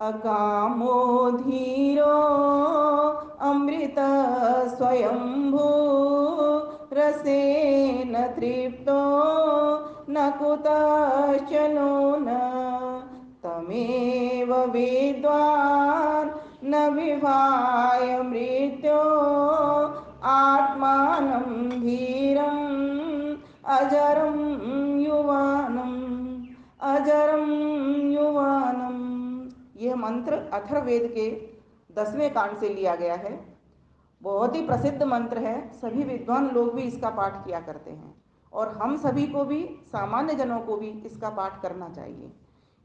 अकामो धीरो अमृत स्वयंभू रसेन तृप्तो न कुतश्चनो न तमेव विद्वान् न विभाय मृत्यो आत्मानं धीरम् अजरं युवानम् अजरं युवानम्। यह मंत्र अथर्ववेद के 10वें कांड से लिया गया है। बहुत ही प्रसिद्ध मंत्र है, सभी विद्वान लोग भी इसका पाठ किया करते हैं और हम सभी को भी, सामान्य जनों को भी इसका पाठ करना चाहिए।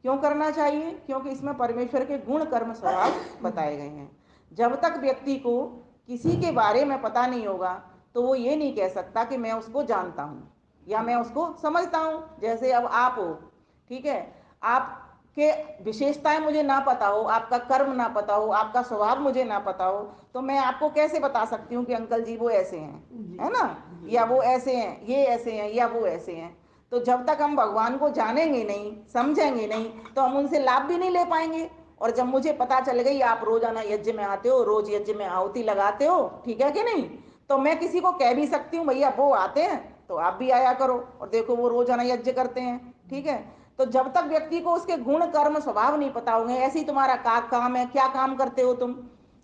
क्यों करना चाहिए? क्योंकि इसमें परमेश्वर के गुण कर्म स्वभाव बताए गए हैं। जब तक व्यक्ति को किसी के बारे में पता नहीं होगा तो वो ये नहीं कह सकता कि मैं उसको जानता हूँ या मैं उसको समझता हूँ। जैसे अब आप हो, ठीक है, आपके विशेषताएं मुझे ना पता हो, आपका कर्म ना पता हो, आपका स्वभाव मुझे ना पता हो, तो मैं आपको कैसे बता सकती हूँ कि अंकल जी वो ऐसे हैं, है ना, या वो ऐसे हैं, ये ऐसे हैं, या वो ऐसे हैं। तो जब तक हम भगवान को जानेंगे नहीं, समझेंगे नहीं, तो हम उनसे लाभ भी नहीं ले पाएंगे। और जब मुझे पता चल गई आप रोजाना यज्ञ में आते हो, रोज यज्ञ में आहुति लगाते हो, ठीक है कि नहीं, तो मैं किसी को कह भी सकती हूँ भैया वो आते हैं तो आप भी आया करो, और देखो वो रोजाना यज्ञ करते हैं, ठीक है। तो जब तक व्यक्ति को उसके गुण कर्म स्वभाव नहीं पता होंगे, ऐसे ही तुम्हारा काम है, क्या काम करते हो तुम,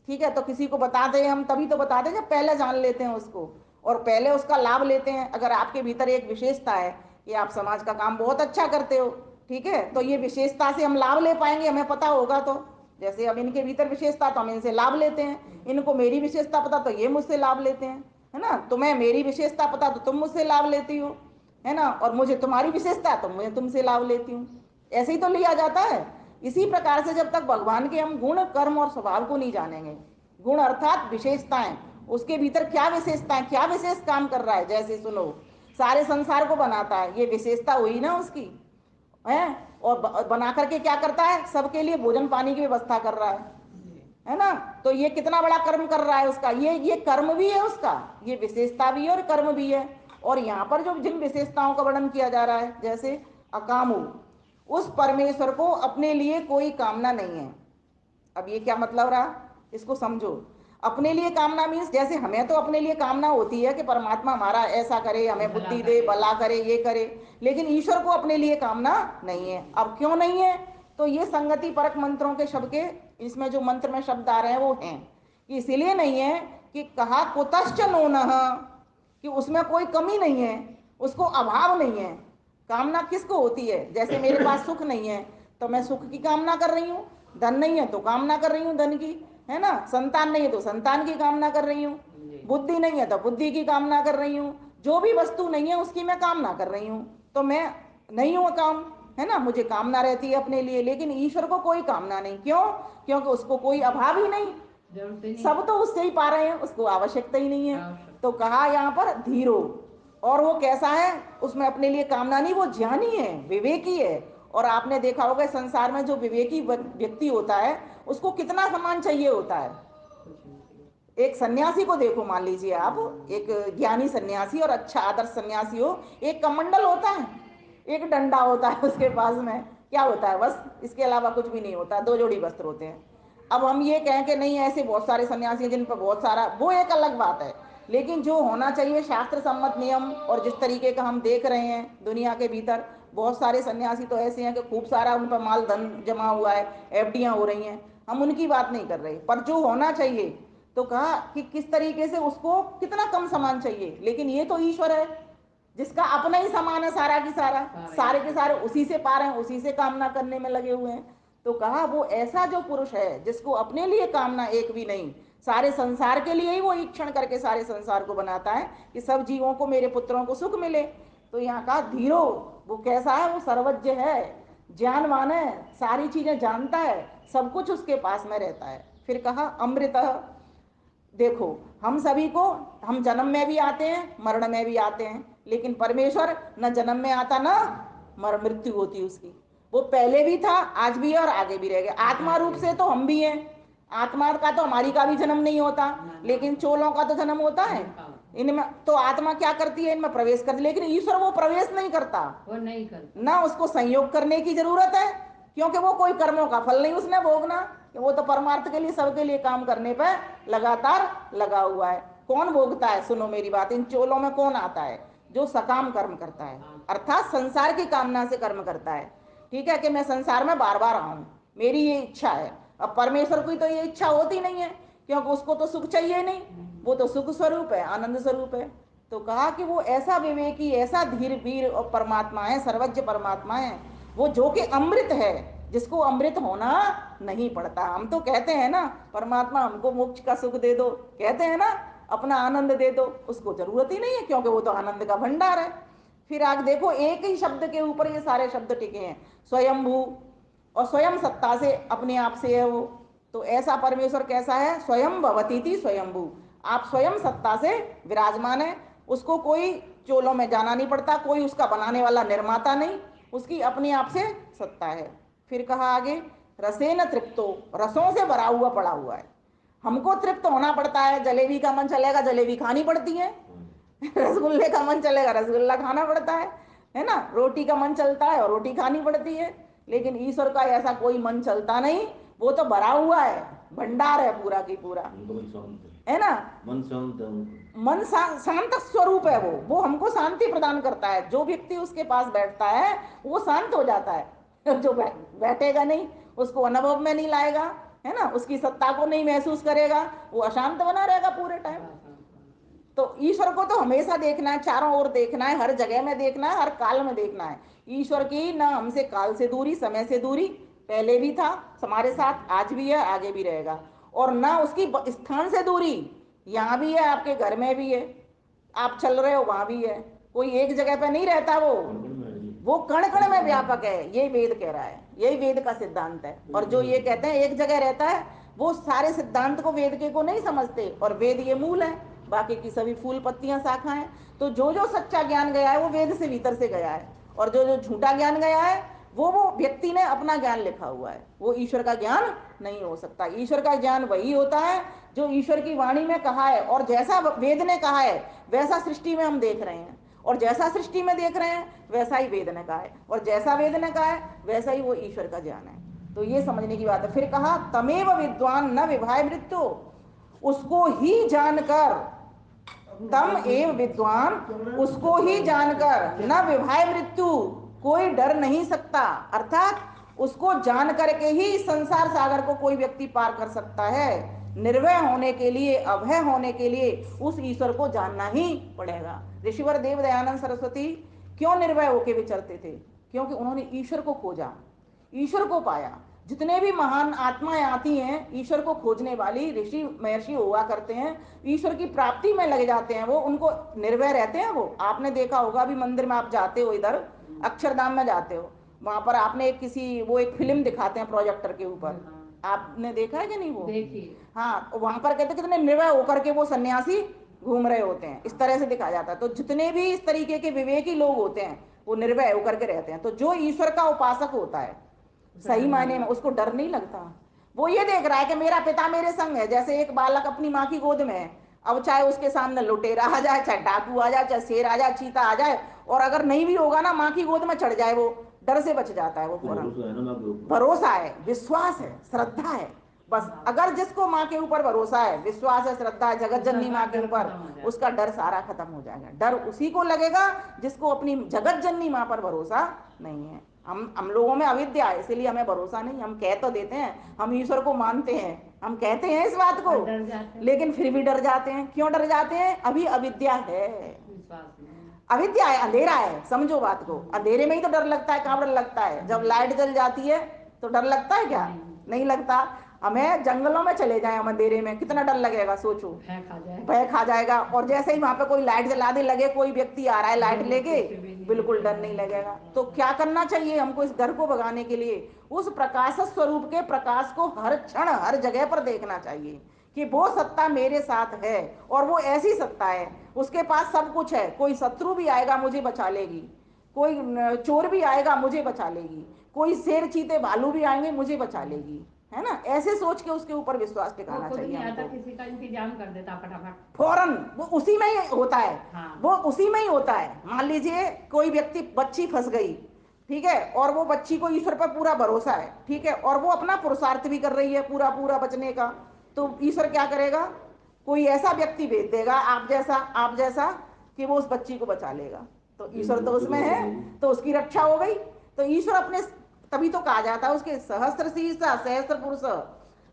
ठीक है, तो किसी को बताते हैं हम तभी तो बताते हैं जब पहले जान लेते हैं उसको और पहले उसका लाभ लेते हैं। अगर आपके भीतर एक विशेषता है कि आप समाज का काम बहुत अच्छा करते हो, ठीक है, तो ये विशेषता से हम लाभ ले पाएंगे, हमें पता होगा तो। जैसे अब इनके भीतर विशेषता तो हम इनसे लाभ लेते हैं, इनको मेरी विशेषता पता तो ये मुझसे लाभ लेते हैं, है ना। तुम्हें मेरी विशेषता पता तो तुम मुझसे लाभ लेती हो, है ना, और मुझे तुम्हारी विशेषता तो मैं तुमसे लाभ लेती हूँ। ऐसे ही तो लिया जाता है। इसी प्रकार से जब तक भगवान के हम गुण कर्म और स्वभाव को नहीं जानेंगे, गुण अर्थात विशेषताएं, उसके भीतर क्या विशेषताएं, क्या विशेष काम कर रहा है, जैसे सुनो, सारे संसार को बनाता है, ये विशेषता हुई ना उसकी, है। और बना करके क्या करता है, सबके लिए भोजन पानी की व्यवस्था कर रहा है ना। तो ये कितना बड़ा कर्म कर रहा है उसका, ये कर्म भी है उसका, ये विशेषता भी है और कर्म भी है। और यहाँ पर जो जिन विशेषताओं का वर्णन किया जा रहा है, जैसे अकामो, उस परमेश्वर को अपने लिए कोई कामना नहीं है। अब ये क्या मतलब रहा, इसको समझो। अपने लिए कामना मीन्स जैसे हमें तो अपने लिए कामना होती है कि परमात्मा हमारा ऐसा करे, हमें बुद्धि दे, भला करे, ये करे, लेकिन ईश्वर को अपने लिए कामना नहीं है। अब क्यों नहीं है? तो ये संगति परक मंत्रों के शब्द के, इसमें जो मंत्र में शब्द आ रहे हैं वो हैं कि इसीलिए नहीं है कि कहा कुतश्च नूनः, कि उसमें कोई कमी नहीं है, उसको अभाव नहीं है। कामना किसको होती है? जैसे मेरे पास सुख नहीं है तो मैं सुख की कामना कर रही हूँ, धन नहीं है तो कामना कर रही हूँ धन की, है ना, संतान नहीं है तो संतान की कामना कर रही हूँ, बुद्धि नहीं है तो बुद्धि की कामना कर रही हूँ, जो भी वस्तु नहीं है उसकी मैं कामना कर रही हूँ। तो मैं नहीं हूँ काम, है ना, मुझे कामना रहती है अपने लिए, लेकिन ईश्वर को कोई कामना नहीं। क्यों? क्योंकि उसको कोई अभाव ही नहीं, सब तो उससे ही पा रहे हैं, उसको आवश्यकता ही नहीं है। तो कहा यहाँ पर धीरो, और वो कैसा है, उसमें अपने लिए कामना नहीं, वो ज्ञानी है, विवेकी है। और आपने देखा होगा संसार में जो विवेकी व्यक्ति होता है उसको कितना सम्मान चाहिए होता है। एक सन्यासी को देखो, मान लीजिए आप, एक ज्ञानी सन्यासी और अच्छा आदर्श सन्यासी हो, एक कमंडल होता है, एक डंडा होता है उसके पास में, क्या होता है, बस इसके अलावा कुछ भी नहीं होता, दो जोड़ी वस्त्र होते हैं। अब हम ये कहें कि नहीं, ऐसे बहुत सारे सन्यासी हैं जिन पर बहुत सारा, वो एक अलग बात है, लेकिन जो होना चाहिए शास्त्र सम्मत नियम, और जिस तरीके का हम देख रहे हैं दुनिया के भीतर, बहुत सारे सन्यासी तो ऐसे हैं कि खूब सारा उन पर माल धन जमा हुआ है, एफडियां हो रही हैं, हम उनकी बात नहीं कर रहे, पर जो होना चाहिए, तो कहा कि किस तरीके से उसको कितना कम सामान चाहिए, लेकिन ये तो ईश्वर है जिसका अपना ही सामान है सारा की सारा, सारे के सारे उसी से पा रहे हैं, उसी से कामना करने में लगे हुए हैं। तो कहा वो ऐसा जो पुरुष है जिसको अपने लिए कामना एक भी नहीं, सारे संसार के लिए ही वो ईक्षण करके सारे संसार को बनाता है कि सब जीवों को, मेरे पुत्रों को सुख मिले। तो यहाँ कहा धीरो, वो कैसा है, वो सर्वज्ञ है, ज्ञानवान है, सारी चीजें जानता है, सब कुछ उसके पास में रहता है। फिर कहा अमृत, देखो हम सभी को, हम जन्म में भी आते हैं, मरण में भी आते हैं, लेकिन परमेश्वर न जन्म में आता ना मर मृत्यु होती उसकी, वो पहले भी था, आज भी है और आगे भी रहेगा। आत्मा रूप से तो हम भी हैं, आत्मा का तो हमारी का भी जन्म नहीं होता, लेकिन चोलों का तो जन्म होता है। इनमें तो आत्मा क्या करती है, इनमें प्रवेश करती है, लेकिन ईश्वर वो प्रवेश नहीं करता, वो नहीं करता, ना उसको संयोग करने की जरूरत है, क्योंकि वो कोई कर्मों का फल नहीं उसने भोगना, वो तो परमार्थ के लिए सबके लिए काम करने पर लगातार लगा हुआ है। कौन भोगता है? सुनो मेरी बात, इन चोलों में कौन आता है? जो सकाम कर्म करता है, अर्थात संसार की कामना से कर्म करता है। ठीक है, कि मैं संसार में बार बार आऊं, मेरी ये इच्छा है। अब परमेश्वर की तो ये इच्छा होती नहीं है, क्योंकि उसको तो सुख चाहिए नहीं, वो तो सुख स्वरूप है, आनंद स्वरूप है। तो कहा कि वो ऐसा विवेकी, ऐसा धीर वीर और परमात्मा है, सर्वज्ञ परमात्मा है, वो जो कि अमृत है, जिसको अमृत होना नहीं पड़ता। हम तो कहते हैं ना, परमात्मा हमको मोक्ष का सुख दे दो, कहते हैं ना, अपना आनंद दे दो, उसको जरूरत ही नहीं है, क्योंकि वो तो आनंद का भंडार है। फिर आगे देखो, एक ही शब्द के ऊपर ये सारे शब्द टिके हैं, स्वयंभू, और स्वयं सत्ता से अपने आप से है वो। तो ऐसा परमेश्वर कैसा है? स्वयं भवती थी स्वयंभू, आप स्वयं सत्ता से विराजमान है, उसको कोई चोलों में जाना नहीं पड़ता, कोई उसका बनाने वाला निर्माता नहीं, उसकी अपने आप से सत्ता है। फिर कहा आगे, रसेन तृप्तो, रसों से भरा हुआ पड़ा हुआ है। हमको तृप्त होना पड़ता है, जलेबी का मन चलेगा जलेबी खानी पड़ती है, रसगुल्ले का मन चलेगा रसगुल्ला खाना पड़ता है ना, रोटी का मन चलता है और रोटी खानी पड़ती है। लेकिन ईश्वर का ऐसा कोई मन चलता नहीं, वो तो भरा हुआ है, भंडार है पूरा की पूरा, है ना। मन शांत है, मन शांत स्वरूप है वो हमको शांति प्रदान करता है। जो व्यक्ति उसके पास बैठता है वो शांत हो जाता है, जो बैठेगा नहीं, उसको अनुभव में नहीं लाएगा, है ना, उसकी सत्ता को नहीं महसूस करेगा, वो अशांत बना रहेगा पूरे टाइम। तो ईश्वर को तो हमेशा देखना है, चारों ओर देखना है, हर जगह में देखना है, हर काल में देखना है। ईश्वर की ना हमसे काल से दूरी, समय से दूरी, पहले भी था हमारे साथ, आज भी है, आगे भी रहेगा। और ना उसकी स्थान से दूरी, यहाँ भी है, आपके घर में भी है, आप चल रहे हो वहां भी है, कोई एक जगह पे नहीं रहता, वो कण कण में व्यापक है, ये वेद कह रहा है, यही वेद का सिद्धांत है। और जो ये कहते हैं एक जगह रहता है, वो सारे सिद्धांत को, वेद के को नहीं समझते, और वेद ये मूल है, बाकी की सभी फूल पत्तियां शाखाएं। तो जो जो सच्चा ज्ञान गया है वो वेद से भीतर से गया है, और जो जो झूठा ज्ञान गया है वो व्यक्ति ने अपना ज्ञान लिखा हुआ है, वो ईश्वर का ज्ञान नहीं हो सकता। ईश्वर का ज्ञान वही होता है जो ईश्वर की वाणी में कहा है, और जैसा वेद ने कहा है वैसा सृष्टि में हम देख रहे हैं, और जैसा सृष्टि में देख रहे हैं वैसा ही वेद ने कहा है, और जैसा वेद ने कहा है वैसा ही वो ईश्वर का ज्ञान है। तो ये समझने की बात है। फिर कहा, तमेव विद्वान न विभाय मृत्यु, उसको ही जानकर, तम एव विद्वान, उसको ही जानकर, न विभाय मृत्यु, कोई डर नहीं सकता, अर्थात उसको जान करके ही संसार सागर को कोई व्यक्ति पार कर सकता है। निर्भय होने के लिए, अभय होने के लिए उस ईश्वर को जानना ही पड़ेगा। ऋषिवर देव दयानंद सरस्वती क्यों निर्भय होकर विचरते थे? क्योंकि उन्होंने ईश्वर को खोजा, ईश्वर को पाया। जितने भी महान आत्माएं आती हैं ईश्वर को खोजने वाली, ऋषि महर्षि हुआ करते हैं, ईश्वर की प्राप्ति में लगे जाते हैं, वो उनको निर्भय रहते हैं। वो आपने देखा होगा, अभी मंदिर में आप जाते हो, इधर अक्षरधाम में जाते हो, वहां पर आपने वो एक फिल्म दिखाते हैं प्रोजेक्टर के ऊपर, आपने देखा है कि नहीं? वो देखिए, हाँ, वहां पर कहते कितने निर्भय होकर के वो सन्यासी घूम रहे होते हैं, इस तरह से दिखाया जाता है। तो जितने भी इस तरीके के विवेकी लोग होते हैं वो निर्भय होकर के रहते हैं। तो जो ईश्वर का उपासक होता है सही मायने में, उसको डर नहीं लगता। वो ये देख रहा है कि मेरा पिता मेरे संग है। जैसे एक बालक अपनी माँ की गोद में है, अब चाहे उसके सामने लुटेरा आ जाए, चाहे डाकू आ जाए, चाहे शेर आ जाए, चीता आ जाए, और अगर नहीं भी होगा ना, माँ की गोद में चढ़ जाए, वो डर से बच जाता है। वो भरोसा है, विश्वास है, श्रद्धा है, बस। अगर जिसको माँ के ऊपर भरोसा है, विश्वास है, श्रद्धा है जगत जननी माँ के ऊपर, उसका डर सारा खत्म हो जाएगा। डर उसी को लगेगा जिसको अपनी जगत जननी माँ पर भरोसा नहीं है। हम लोगों में अविद्या है, इसलिए हमें भरोसा नहीं। हम कह तो देते हैं हम ईश्वर को मानते हैं, हम कहते हैं इस बात को, लेकिन फिर भी डर जाते हैं। क्यों डर जाते हैं? अभी अविद्या है, अविद्या है, अंधेरा है। समझो बात को, अंधेरे में ही तो डर लगता है। कहाँ डर लगता है? जब लाइट जल जाती है तो डर लगता है क्या? नहीं लगता। हमें जंगलों में चले जाए हम अंधेरे में, कितना डर लगेगा, सोचो, भय खा जाएगा। और जैसे ही वहां पे कोई लाइट जला दे, लगे कोई व्यक्ति आ रहा है लाइट लेके, बिल्कुल डर नहीं लगेगा। तो क्या करना चाहिए हमको इस डर को भगाने के लिए? उस प्रकाश स्वरूप के प्रकाश को हर क्षण हर जगह पर देखना चाहिए कि वो सत्ता मेरे साथ है, और वो ऐसी सत्ता है, उसके पास सब कुछ है। कोई शत्रु भी आएगा मुझे बचा लेगी, कोई चोर भी आएगा मुझे बचा लेगी, कोई शेर चीते भालू भी आएंगे मुझे बचा लेगी, है ना। ऐसे सोच के उसके ऊपर विश्वास टिकाना चाहिए हमको। किसी का इंतजाम कर देता फटाफट, फौरन वो उसी में ही होता है। हाँ। वो उसी में ही होता है। मान लीजिए कोई व्यक्ति, बच्ची फंस गई, ठीक है, और वो बच्ची को ईश्वर पर पूरा भरोसा है, ठीक है, और वो अपना पुरुषार्थ भी कर रही है पूरा पूरा बचने का, तो ईश्वर क्या करेगा, कोई ऐसा व्यक्ति भेज देगा आप जैसा कि वो उस बच्ची को बचा लेगा। तो ईश्वर तो उसमें है, तो उसकी रक्षा हो गई। तो ईश्वर अपने, तभी तो कहा जाता है उसके सहस्त्र शीर्षा सहस्त्र पुरुष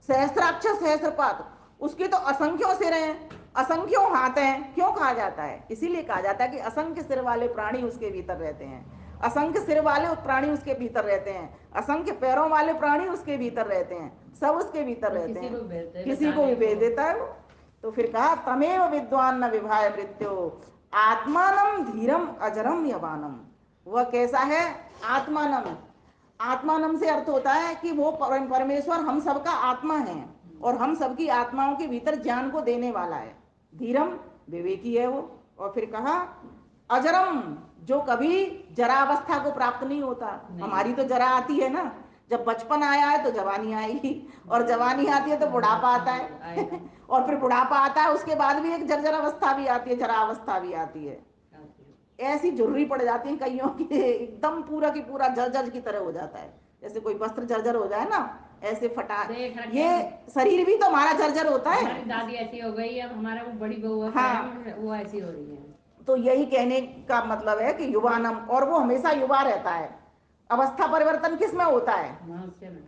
सहस्त्राक्ष सहस्त्रपात, उसके तो असंख्यों सिर हैं, असंख्यों हाथ हैं। क्यों कहा जाता है, इसीलिए कहा जाता है कि असंख्य सिर वाले प्राणी उसके भीतर रहते हैं, असंख्य सिर वाले प्राणी उसके भीतर रहते हैं, असंख्य पैरों वाले प्राणी उसके भीतर रहते हैं, सब उसके भीतर रहते हैं, किसी को भी भेज देता है वो। तो फिर कहा तमेव विद्वान न विभाय मृत्यो आत्मानम धीरम अजरम यवानम। वह कैसा है, आत्मानम, आत्मानम से अर्थ होता है कि वो परमेश्वर हम सबका आत्मा है और हम सबकी आत्माओं के भीतर ज्ञान को देने वाला है। धीरम, विवेकी है वो। और फिर कहा अजरम, जो कभी जरा अवस्था को प्राप्त नहीं होता। हमारी तो जरा आती है ना, जब बचपन आया है तो जवानी आएगी, और जवानी आती है तो बुढ़ापा आता है और फिर बुढ़ापा आता है, उसके बाद भी एक जर्जर अवस्था भी आती है, जरा अवस्था भी आती है। ऐसी जरूरी पड़ जाती है कईयों की, एकदम पूरा की पूरा जर्जर की तरह हो जाता है, जैसे कोई वस्त्र जर्जर हो जाए ना, ऐसे फटा। ये शरीर भी तो हमारा जर्जर होता है। हमारी दादी ऐसी हो गई, अब हमारा वो बड़ी बहू है, हाँ, वो ऐसी हो रही है। तो यही कहने का मतलब है कि युवानम, और वो हमेशा युवा रहता है। अवस्था परिवर्तन किस में होता है, मनुष्य में।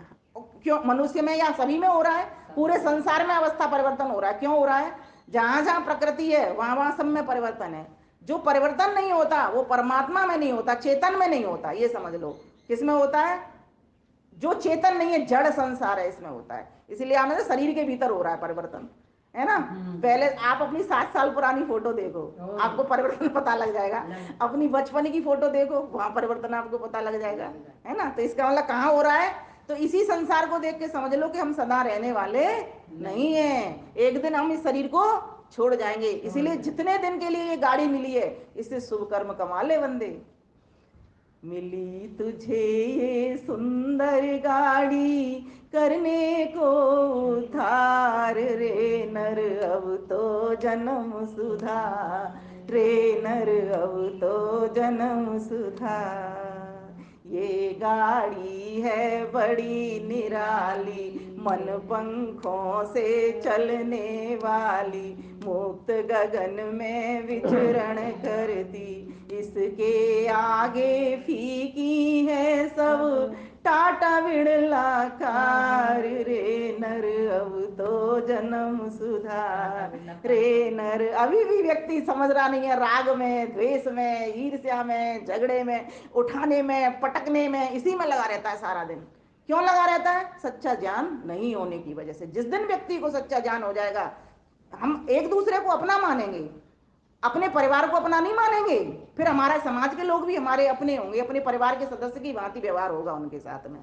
क्यों, मनुष्य में या सभी में हो रहा है, पूरे संसार में अवस्था परिवर्तन हो रहा है। क्यों हो रहा है, जहां जहां प्रकृति है वहां वहां सब में परिवर्तन है। जो परिवर्तन नहीं होता वो परमात्मा में नहीं होता, चेतन में नहीं होता, ये समझ लो। किसमें होता है, जो चेतन नहीं है, जड़ संसार है, इसमें होता है। इसलिए हमें शरीर के भीतर हो रहा है परिवर्तन, है ना। पहले आप अपनी 7 साल पुरानी फोटो देखो, आपको परिवर्तन पता लग जाएगा। अपनी बचपन की फोटो देखो, वहां परिवर्तन आपको पता लग जाएगा, है ना। तो इसका मतलब कहाँ हो रहा है, तो इसी संसार को देख के समझ लो कि हम सदा रहने वाले नहीं है, एक दिन हम इस शरीर को छोड़ जाएंगे। इसीलिए जितने दिन के लिए ये गाड़ी मिली है, इससे शुभ कर्म कमा ले बंदे। मिली तुझे ये सुंदर गाड़ी, करने को उधार रे नर, अब तो जन्म सुधार रे नर, अब तो जन्म सुधार। ये गाड़ी है बड़ी निराली, मन पंखों से चलने वाली, मुक्त गगन में विचरण करती, इसके आगे फीकी है सब टाटा बिड़ला कार रे नर, अब तो जन्म सुधार रे नर। अभी भी व्यक्ति समझ रहा नहीं है, राग में, द्वेष में, ईर्ष्या में, झगड़े में, उठाने में, पटकने में, इसी में लगा रहता है सारा दिन। क्यों लगा रहता है, सच्चा ज्ञान नहीं होने की वजह से। जिस दिन व्यक्ति को सच्चा ज्ञान हो जाएगा, हम एक दूसरे को अपना मानेंगे, अपने परिवार को अपना नहीं मानेंगे, फिर हमारा समाज के लोग भी हमारे अपने होंगे, अपने परिवार के सदस्य की भांति व्यवहार होगा उनके साथ में।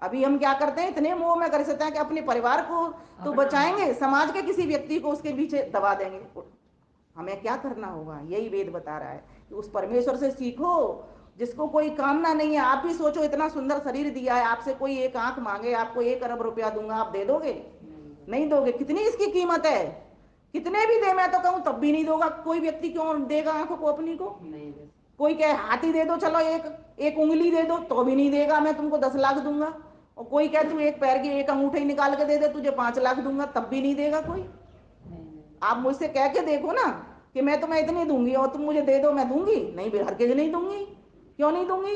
अभी हम क्या करते हैं, इतने मोह में कर सकते हैं कि अपने परिवार को तो बचाएंगे, समाज के किसी व्यक्ति को उसके पीछे दबा देंगे। हमें क्या करना होगा, यही वेद बता रहा है कि उस परमेश्वर से सीखो जिसको कोई कामना नहीं है। आप भी सोचो, इतना सुंदर शरीर दिया है, आपसे कोई एक आंख मांगे, आपको 1 अरब रुपया दूंगा, आप दे दोगे, नहीं दोगे। कितनी इसकी कीमत है, कितने भी दे, मैं तो कहूं तब भी नहीं दोगा कोई व्यक्ति। क्यों देगा आंखों को अपनी को, कोई कहे हाथी दे दो, चलो एक एक उंगली दे दो, तो भी नहीं देगा, मैं तुमको 10 लाख दूंगा। और कोई कहे तू एक पैर की एक अंगूठी निकाल के दे दे, तुझे 5 लाख दूंगा, तब भी नहीं देगा कोई। आप मुझसे कह के देखो ना कि मैं तुम्हें इतनी दूंगी और तुम मुझे दे दो, मैं दूंगी नहीं, हर के नहीं दूंगी। क्यों नहीं दूंगी,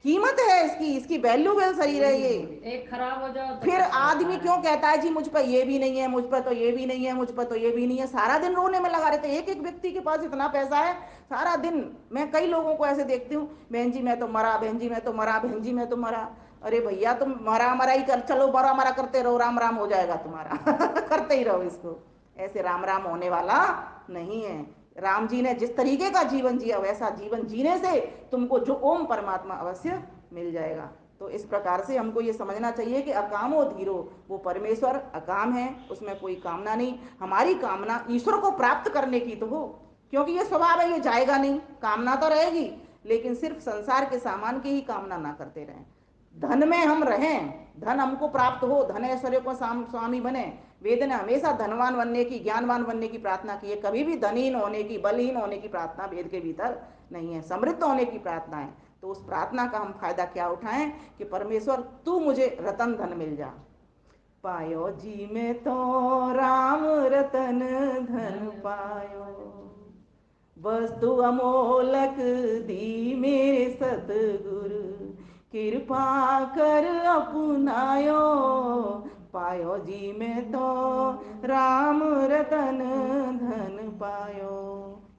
कीमत है इसकी, इसकी वैल्यूबल शरीर है ये। एक खराब हो जाओ तो फिर आदमी क्यों कहता है जी मुझ पर ये भी नहीं है, मुझ पर तो ये भी नहीं है, मुझ पर तो ये भी नहीं है, सारा दिन रोने में लगा रहते। एक एक व्यक्ति के पास इतना पैसा है, सारा दिन। मैं कई लोगों को ऐसे देखती हूँ, बहन जी मैं तो मरा, बहन जी मैं तो मरा, बहन जी मैं तो मरा। अरे भैया तुम मरा मरा ही कर, चलो मरा मरा करते रहो, राम राम हो जाएगा तुम्हारा करते ही रहो इसको। ऐसे राम राम होने वाला नहीं है। राम जी ने जिस तरीके का जीवन जिया, वैसा जीवन जीने से तुमको जो ओम परमात्मा अवश्य मिल जाएगा। तो इस प्रकार से हमको ये समझना चाहिए कि अकामो धीरो, वो परमेश्वर अकाम है, उसमें कोई कामना नहीं। हमारी कामना ईश्वर को प्राप्त करने की तो हो, क्योंकि ये स्वभाव है, ये जाएगा नहीं, कामना तो रहेगी, लेकिन सिर्फ संसार के सामान की ही कामना ना करते रहें। धन में हम रहें, धन हमको प्राप्त हो, धन ऐश्वर्य को स्वामी बने। वेद ने हमेशा धनवान बनने की, ज्ञानवान बनने की प्रार्थना की है, कभी भी धनहीन होने की, बलहीन होने की प्रार्थना वेद के भीतर नहीं है। समृद्ध होने की प्रार्थना है, तो उस प्रार्थना का हम फायदा क्या उठाएं कि परमेश्वर तू मुझे रतन धन मिल जा। पायो जी में तो राम रतन धन पायो, वस्तु अमोलक दी मेरे सतगुरु, कृपा कर अपनायो। पायो जी में तो राम रतन धन पायो।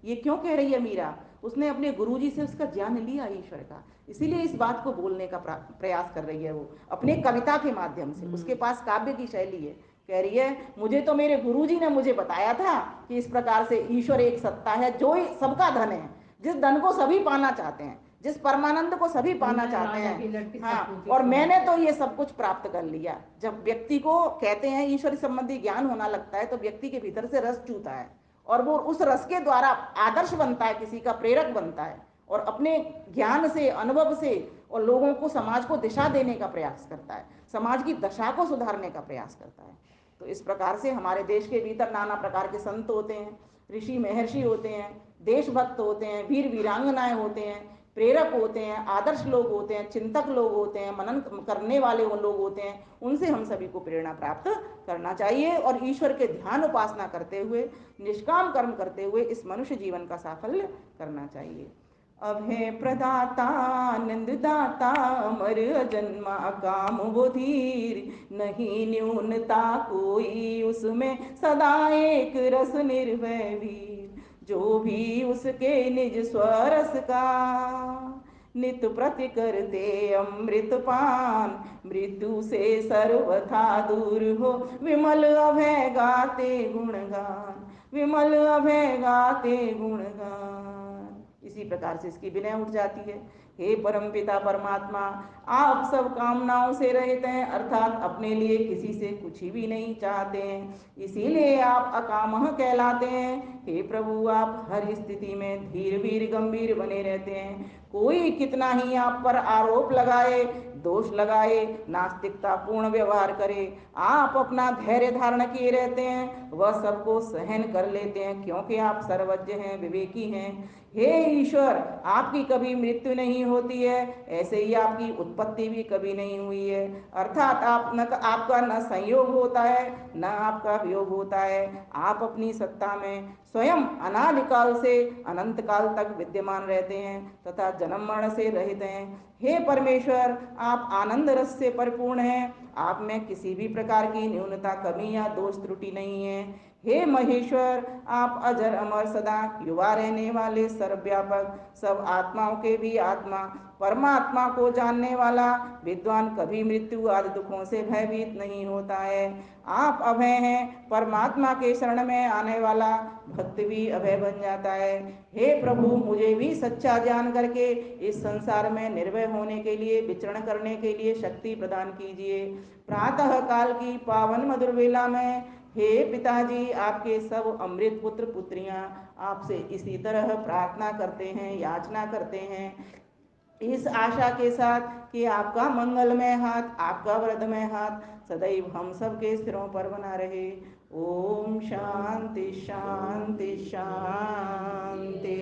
ये क्यों कह रही है मीरा? उसने अपने गुरुजी से उसका ज्ञान लिया ईश्वर का, इसीलिए इस बात को बोलने का प्रयास कर रही है वो अपने कविता के माध्यम से। उसके पास काव्य की शैली है। कह रही है मुझे तो मेरे गुरुजी ने मुझे बताया था कि इस प्रकार से ईश्वर एक सत्ता है जो सबका धन है, जिस धन को सभी पाना चाहते हैं, जिस परमानंद को सभी पाना चाहते हैं। हाँ, और मैंने तो ये सब कुछ प्राप्त कर लिया। जब व्यक्ति को कहते हैं ईश्वर संबंधी ज्ञान होना लगता है तो व्यक्ति के भीतर से रस चूता है और वो उस रस के द्वारा आदर्श बनता है, किसी का प्रेरक बनता है और अपने ज्ञान से, अनुभव से और लोगों को, समाज को दिशा देने का प्रयास करता है, समाज की दशा को सुधारने का प्रयास करता है। तो इस प्रकार से हमारे देश के भीतर नाना प्रकार के संत होते हैं, ऋषि महर्षि होते हैं, देशभक्त होते हैं, वीर वीरांगनाएं होते हैं, प्रेरक होते हैं, आदर्श लोग होते हैं, चिंतक लोग होते हैं, मनन करने वाले वो लोग होते हैं। उनसे हम सभी को प्रेरणा प्राप्त करना चाहिए और ईश्वर के ध्यान उपासना करते हुए, निष्काम कर्म करते हुए इस मनुष्य जीवन का साफल्य करना चाहिए। अभय प्रदाता नंददाता अमर अजन्मा काम वो धीर, नहीं न्यूनता कोई उसमें सदा एक रस निर्भय वीर। जो भी उसके निज स्वरस का नित प्रति करते अमृत पान, मृत्यु से सर्वथा दूर हो विमल अभय गाते गुणगान, विमल अभय गाते गुणगान। इसी प्रकार से इसकी विनय उठ जाती है। हे परम पिता परमात्मा, आप सब कामनाओं से रहित हैं, अर्थात अपने लिए किसी से कुछ भी नहीं चाहते हैं, इसीलिए आप अकामः कहलाते हैं। हे प्रभु, आप हर स्थिति में धीर वीर गंभीर बने रहते हैं। कोई कितना ही आप पर आरोप लगाए, दोष लगाए, नास्तिकता पूर्ण व्यवहार करे, आप अपना धैर्य धारण किए रहते हैं, वह सबको सहन कर लेते हैं, क्योंकि आप सर्वज्ञ हैं, विवेकी हैं। हे ईश्वर, आपकी कभी मृत्यु नहीं होती है, ऐसे ही आपकी उत्पत्ति भी कभी नहीं हुई है, अर्थात आपका न संयोग होता है न आपका वियोग होता है। आप अपनी सत्ता में स्वयं अनादिकाल से अनंत काल तक विद्यमान रहते हैं तथा जन्म मरण से रहित हैं। हे परमेश्वर, आप आनंद रस से परिपूर्ण हैं, आप में किसी भी प्रकार की न्यूनता, कमी या दोष त्रुटि नहीं है। हे महेश्वर, आप अजर अमर सदा युवा रहने वाले, सर्वव्यापक, सब आत्माओं के भी आत्मा, परमात्मा को जानने वाला विद्वान कभी मृत्यु आदि दुखों से भयभीत नहीं होता है। आप अभय हैं, परमात्मा के शरण में आने वाला भक्त भी अभय बन जाता है। हे प्रभु, मुझे भी सच्चा ज्ञान करके इस संसार में निर्भय होने के लिए, विचरण करने के लिए शक्ति प्रदान कीजिए। प्रातः काल की पावन मधुर वेला में हे पिताजी, आपके सब अमृत पुत्र पुत्रियां आपसे इसी तरह प्रार्थना करते हैं, याचना करते हैं, इस आशा के साथ कि आपका मंगलमय हाथ, आपका वरदमय हाथ सदैव हम सब के सिरों पर बना रहे। ओम शांति शांति शांति।